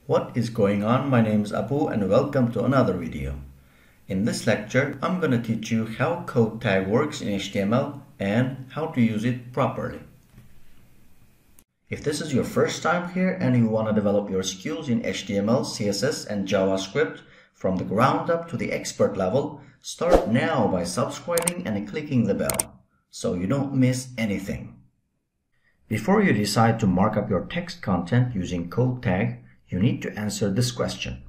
What is going on? My name is Abu and welcome to another video. In this lecture, I'm going to teach you how code tag works in HTML and how to use it properly. If this is your first time here and you want to develop your skills in HTML, CSS and JavaScript from the ground up to the expert level, start now by subscribing and clicking the bell so you don't miss anything. Before you decide to mark up your text content using code tag, you need to answer this question.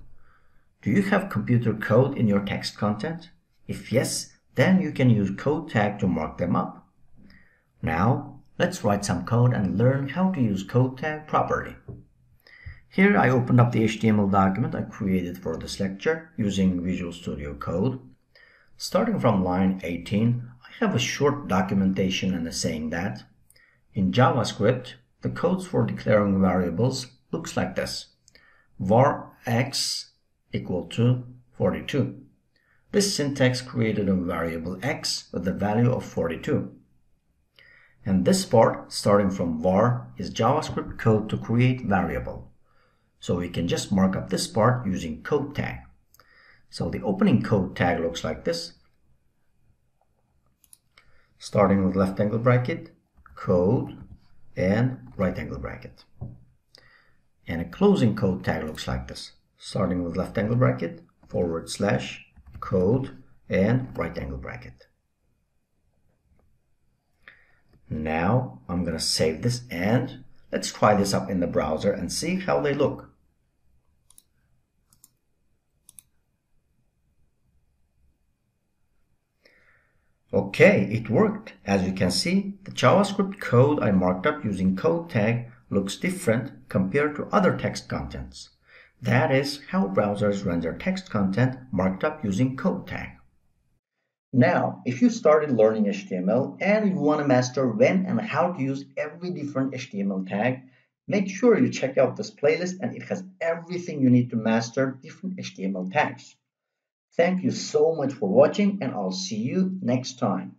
Do you have computer code in your text content? If yes, then you can use code tag to mark them up. Now, let's write some code and learn how to use code tag properly. Here I opened up the HTML document I created for this lecture using Visual Studio Code. Starting from line 18, I have a short documentation and a saying that in JavaScript, the codes for declaring variables looks like this. var x equal to 42. This syntax created a variable x with the value of 42. And this part, starting from var, is JavaScript code to create variable. So we can just mark up this part using code tag. So the opening code tag looks like this. Starting with left angle bracket, code, and right angle bracket. And a closing code tag looks like this, starting with left angle bracket, / code, and right angle bracket. Now I'm going to save this and let's try this up in the browser and see how they look. Okay, it worked. As you can see, the JavaScript code I marked up using code tag looks different compared to other text contents. That is how browsers render text content marked up using code tag. Now, if you started learning HTML and you want to master when and how to use every different HTML tag, make sure you check out this playlist and it has everything you need to master different HTML tags. Thank you so much for watching and I'll see you next time.